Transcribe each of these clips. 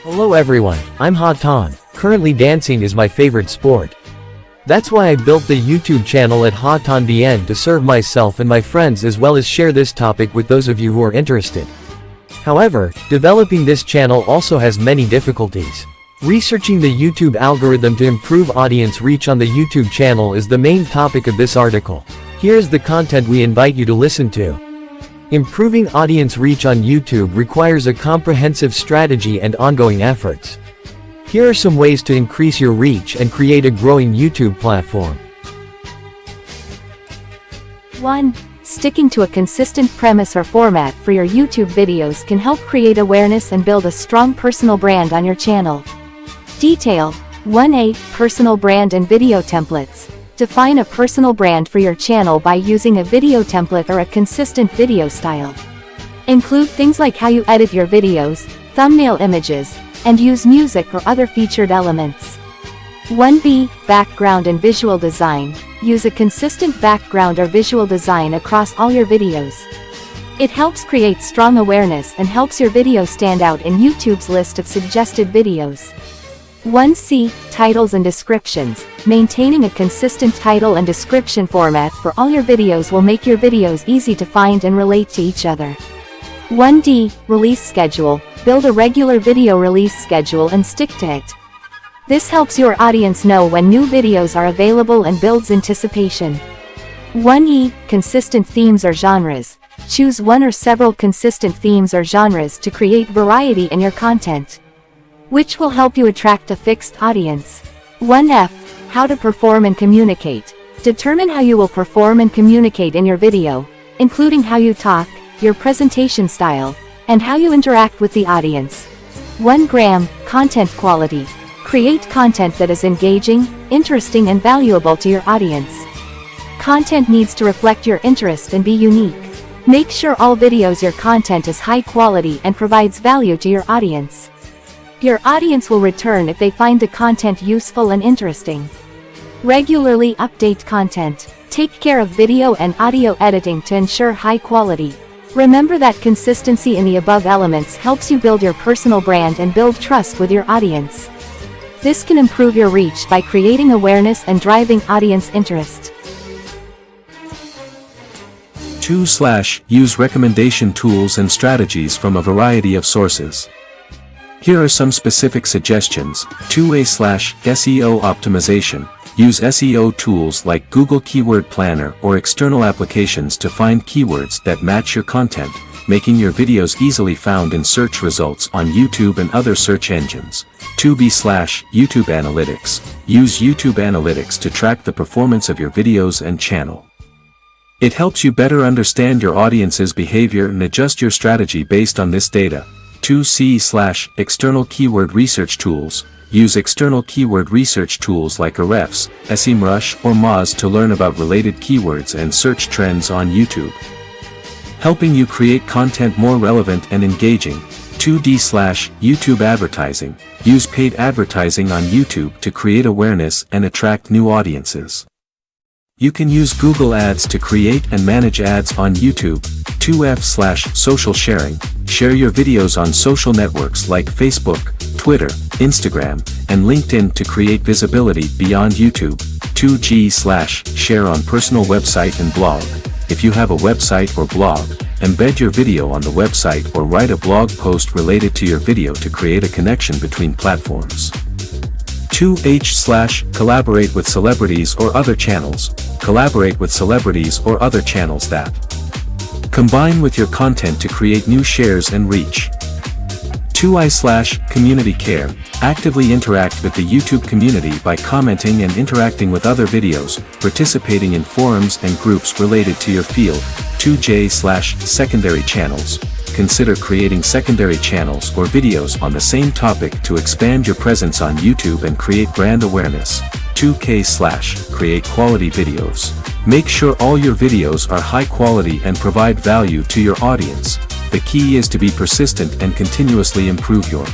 Hello everyone, I'm Hatan. Currently dancing is my favorite sport. That's why I built the YouTube channel at Hatan to serve myself and my friends as well as share this topic with those of you who are interested. However, developing this channel also has many difficulties. Researching the YouTube algorithm to improve audience reach on the YouTube channel is the main topic of this article. Here's the content we invite you to listen to. Improving audience reach on YouTube requires a comprehensive strategy and ongoing efforts. Here are some ways to increase your reach and create a growing YouTube platform. 1. Sticking to a consistent premise or format for your YouTube videos can help create awareness and build a strong personal brand on your channel. Detail 1A. Personal brand and video templates. Define a personal brand for your channel by using a video template or a consistent video style. Include things like how you edit your videos, thumbnail images, and use music or other featured elements. 1B. Background and visual design. Use a consistent background or visual design across all your videos. It helps create strong awareness and helps your video stand out in YouTube's list of suggested videos. 1C. Titles and descriptions. Maintaining a consistent title and description format for all your videos will make your videos easy to find and relate to each other. 1D. Release schedule. Build a regular video release schedule and stick to it. This helps your audience know when new videos are available and builds anticipation. 1E. Consistent themes or genres. Choose one or several consistent themes or genres to create variety in your content, which will help you attract a fixed audience. 1F. How to perform and communicate. Determine how you will perform and communicate in your video, including how you talk, your presentation style, and how you interact with the audience. 1G. Content quality. Create content that is engaging, interesting and valuable to your audience. Content needs to reflect your interest and be unique. Make sure all videos your content is high quality and provides value to your audience. Your audience will return if they find the content useful and interesting. Regularly update content. Take care of video and audio editing to ensure high quality. Remember that consistency in the above elements helps you build your personal brand and build trust with your audience. This can improve your reach by creating awareness and driving audience interest. 2. Use recommendation tools and strategies from a variety of sources. Here are some specific suggestions. 2A. SEO optimization. Use SEO tools like Google Keyword Planner or external applications to find keywords that match your content, making your videos easily found in search results on YouTube and other search engines. 2B. YouTube Analytics. Use YouTube Analytics to track the performance of your videos and channel. It helps you better understand your audience's behavior and adjust your strategy based on this data. 2C. External keyword research tools. Use external keyword research tools like Ahrefs, SEMrush or Moz to learn about related keywords and search trends on YouTube, helping you create content more relevant and engaging. 2D. YouTube advertising. Use paid advertising on YouTube to create awareness and attract new audiences. You can use Google Ads to create and manage ads on YouTube. 2F. Social sharing. Share your videos on social networks like Facebook, Twitter, Instagram, and LinkedIn to create visibility beyond YouTube. 2G. Share on personal website and blog. If you have a website or blog, embed your video on the website or write a blog post related to your video to create a connection between platforms. 2H. Collaborate with celebrities or other channels. Collaborate with celebrities or other channels that combine with your content to create new shares and reach. 2I. Community care. Actively interact with the YouTube community by commenting and interacting with other videos, participating in forums and groups related to your field. 2J. Secondary channels. Consider creating secondary channels or videos on the same topic to expand your presence on YouTube and create brand awareness. 2K. Create quality videos. Make sure all your videos are high quality and provide value to your audience. The key is to be persistent and continuously improve your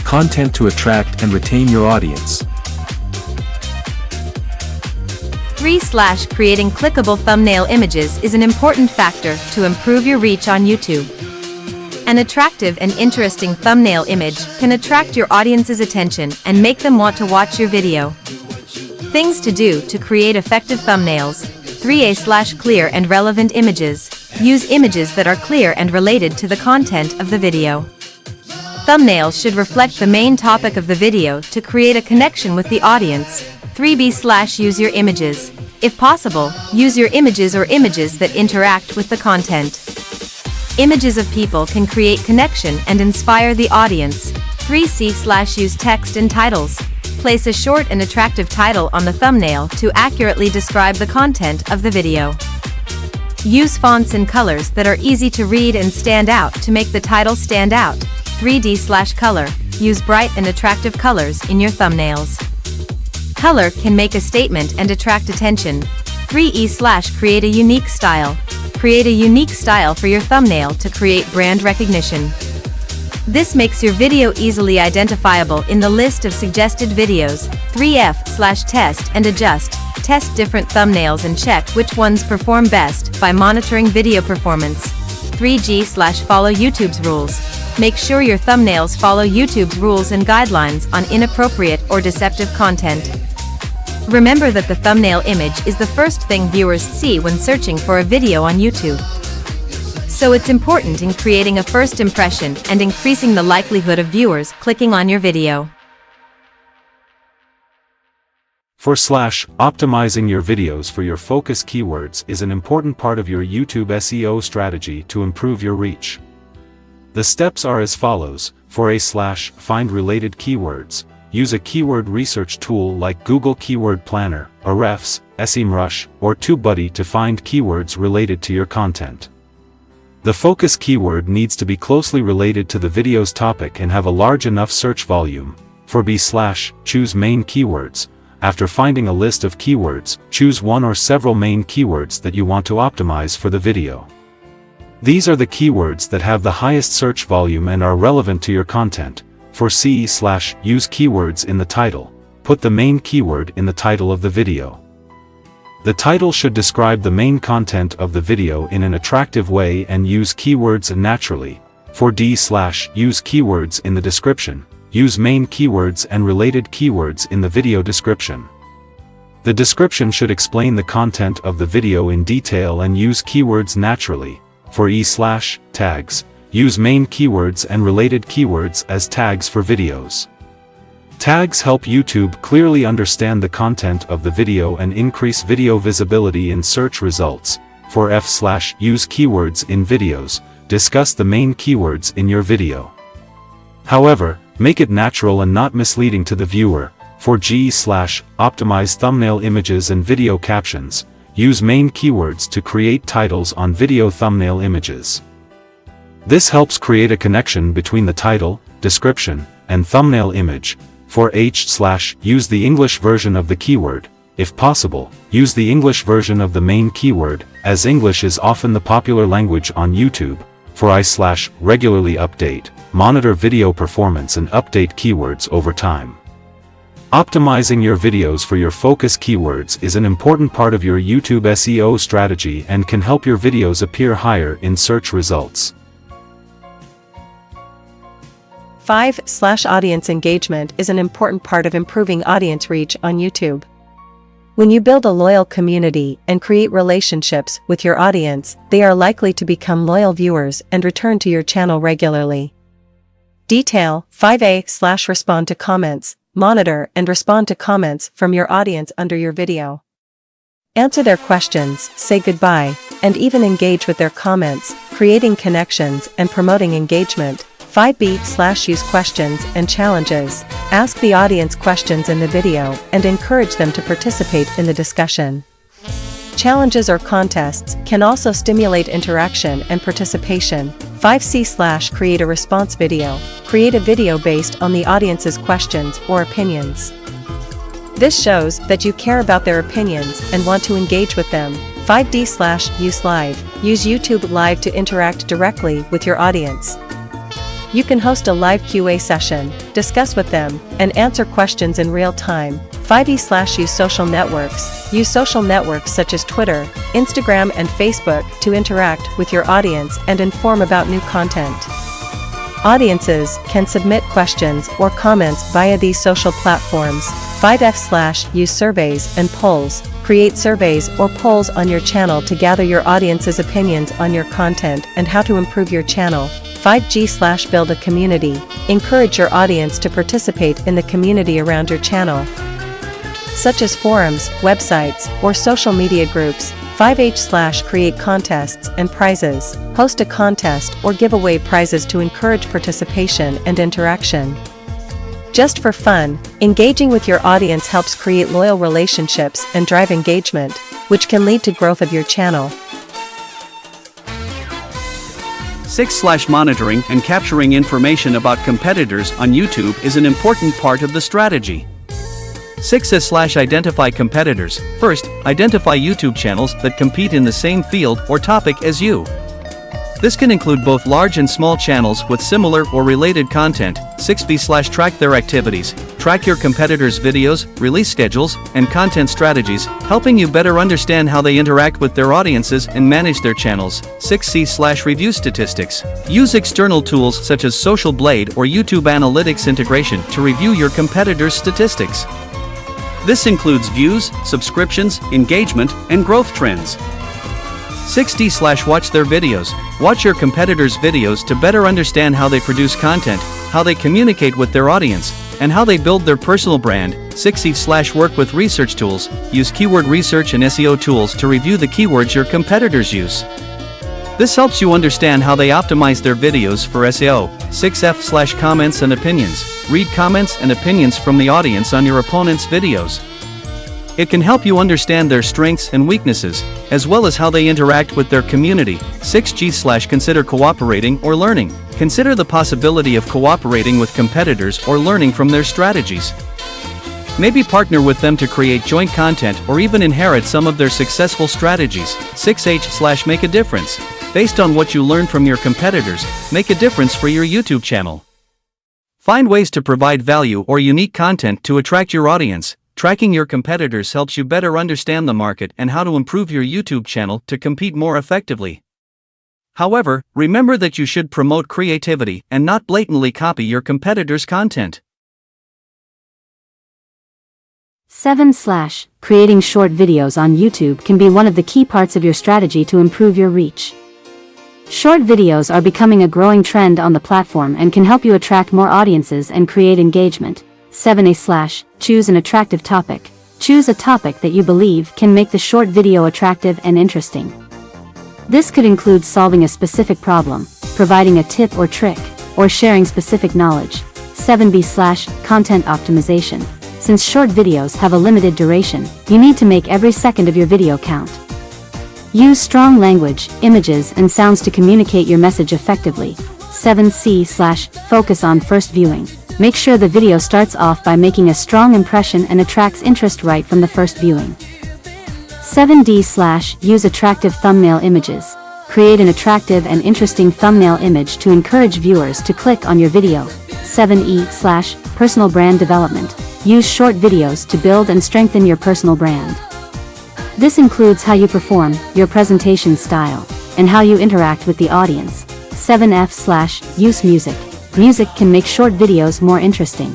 content to attract and retain your audience. 3. Creating clickable thumbnail images is an important factor to improve your reach on YouTube. An attractive and interesting thumbnail image can attract your audience's attention and make them want to watch your video. Things to do to create effective thumbnails. 3a/clear and relevant images. Use images that are clear and related to the content of the video. Thumbnails should reflect the main topic of the video to create a connection with the audience. 3b/use your images. If possible, use your images or images that interact with the content. Images of people can create connection and inspire the audience. 3c/use text and titles. Place a short and attractive title on the thumbnail to accurately describe the content of the video. Use fonts and colors that are easy to read and stand out to make the title stand out. 3d/color. Use bright and attractive colors in your thumbnails. Color can make a statement and attract attention. 3e/create a unique style. Create a unique style for your thumbnail to create brand recognition. This makes your video easily identifiable in the list of suggested videos. 3f/test and adjust. Test different thumbnails and check which ones perform best by monitoring video performance. 3g/follow YouTube's rules. Make sure your thumbnails follow YouTube's rules and guidelines on inappropriate or deceptive content. Remember that the thumbnail image is the first thing viewers see when searching for a video on YouTube. So it's important in creating a first impression and increasing the likelihood of viewers clicking on your video. Optimizing your videos for your focus keywords is an important part of your YouTube SEO strategy to improve your reach. The steps are as follows. Find related keywords. Use a keyword research tool like Google Keyword Planner, Ahrefs, SEMrush, or TubeBuddy to find keywords related to your content. The focus keyword needs to be closely related to the video's topic and have a large enough search volume. Choose main keywords. After finding a list of keywords, choose one or several main keywords that you want to optimize for the video. These are the keywords that have the highest search volume and are relevant to your content. Use keywords in the title. Put the main keyword in the title of the video. The title should describe the main content of the video in an attractive way and use keywords naturally. Use keywords in the description. Use main keywords and related keywords in the video description. The description should explain the content of the video in detail and use keywords naturally. Tags. Use main keywords and related keywords as tags for videos. Tags help YouTube clearly understand the content of the video and increase video visibility in search results. Use keywords in videos. Discuss the main keywords in your video. However, make it natural and not misleading to the viewer. Optimize thumbnail images and video captions. Use main keywords to create titles on video thumbnail images. This helps create a connection between the title, description, and thumbnail image. Use the English version of the keyword. If possible, use the English version of the main keyword, as English is often the popular language on YouTube. Regularly update, monitor video performance and update keywords over time. Optimizing your videos for your focus keywords is an important part of your YouTube SEO strategy and can help your videos appear higher in search results. 5/audience engagement is an important part of improving audience reach on YouTube. When you build a loyal community and create relationships with your audience, they are likely to become loyal viewers and return to your channel regularly. Detail 5a/respond to comments. Monitor and respond to comments from your audience under your video. Answer their questions, say goodbye, and even engage with their comments, creating connections and promoting engagement. 5b/use questions and challenges. Ask the audience questions in the video and encourage them to participate in the discussion. Challenges or contests can also stimulate interaction and participation. 5c/create a response video. Create a video based on the audience's questions or opinions. This shows that you care about their opinions and want to engage with them. 5d/use live. Use YouTube Live to interact directly with your audience. You can host a live QA session, discuss with them, and answer questions in real time. 5e/use social networks. Use social networks such as Twitter, Instagram, and Facebook to interact with your audience and inform about new content. Audiences can submit questions or comments via these social platforms. 5F/use surveys and polls. Create surveys or polls on your channel to gather your audience's opinions on your content and how to improve your channel. 5G/build a community. Encourage your audience to participate in the community around your channel, such as forums, websites, or social media groups. 5H/create contests and prizes. Host a contest or give away prizes to encourage participation and interaction. Just for fun, engaging with your audience helps create loyal relationships and drive engagement, which can lead to growth of your channel. 6/monitoring and capturing information about competitors on YouTube is an important part of the strategy. 6/identify competitors. First, identify YouTube channels that compete in the same field or topic as you. This can include both large and small channels with similar or related content. 6B/track their activities. Track your competitors' videos, release schedules, and content strategies, helping you better understand how they interact with their audiences and manage their channels. 6C/review statistics. Use external tools such as Social Blade or YouTube Analytics integration to review your competitors' statistics. This includes views, subscriptions, engagement, and growth trends. 6D/watch their videos. Watch your competitors' videos to better understand how they produce content, how they communicate with their audience, and how they build their personal brand. 6E/work with research tools. Use keyword research and SEO tools to review the keywords your competitors use. This helps you understand how they optimize their videos for SEO. 6F/comments and opinions. Read comments and opinions from the audience on your opponent's videos. It can help you understand their strengths and weaknesses, as well as how they interact with their community. 6G/consider cooperating or learning. Consider the possibility of cooperating with competitors or learning from their strategies. Maybe partner with them to create joint content or even inherit some of their successful strategies. 6H/make a difference. Based on what you learn from your competitors, make a difference for your YouTube channel. Find ways to provide value or unique content to attract your audience. Tracking your competitors helps you better understand the market and how to improve your YouTube channel to compete more effectively. However, remember that you should promote creativity and not blatantly copy your competitors' content. 7. Creating short videos on YouTube can be one of the key parts of your strategy to improve your reach. Short videos are becoming a growing trend on the platform and can help you attract more audiences and create engagement. 7A/, choose an attractive topic. Choose a topic that you believe can make the short video attractive and interesting. This could include solving a specific problem, providing a tip or trick, or sharing specific knowledge. 7B/, content optimization. Since short videos have a limited duration, you need to make every second of your video count. Use strong language, images, and sounds to communicate your message effectively. 7C/, focus on first viewing. Make sure the video starts off by making a strong impression and attracts interest right from the first viewing. 7D/, use attractive thumbnail images. Create an attractive and interesting thumbnail image to encourage viewers to click on your video. 7E/, personal brand development. Use short videos to build and strengthen your personal brand. This includes how you perform, your presentation style, and how you interact with the audience. 7F/, use music. Music can make short videos more interesting.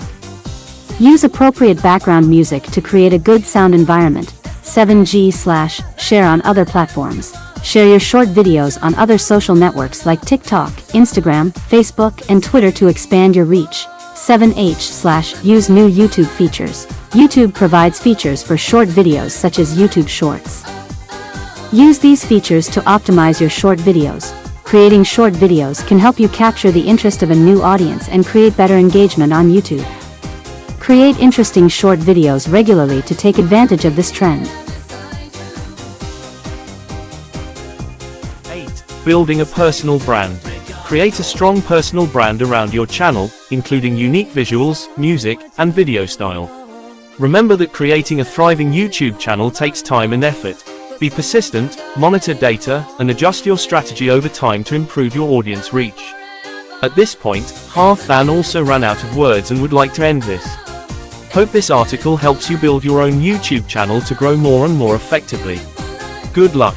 Use appropriate background music to create a good sound environment. 7G/, share on other platforms. Share your short videos on other social networks like TikTok, Instagram, Facebook, and Twitter to expand your reach. 7H/, use new YouTube features. YouTube provides features for short videos such as YouTube Shorts. Use these features to optimize your short videos. Creating short videos can help you capture the interest of a new audience and create better engagement on YouTube. Create interesting short videos regularly to take advantage of this trend. 8. Building a personal brand. Create a strong personal brand around your channel, including unique visuals, music, and video style. Remember that creating a thriving YouTube channel takes time and effort. Be persistent, monitor data, and adjust your strategy over time to improve your audience reach. At this point, Than also ran out of words and would like to end this. Hope this article helps you build your own YouTube channel to grow more and more effectively. Good luck.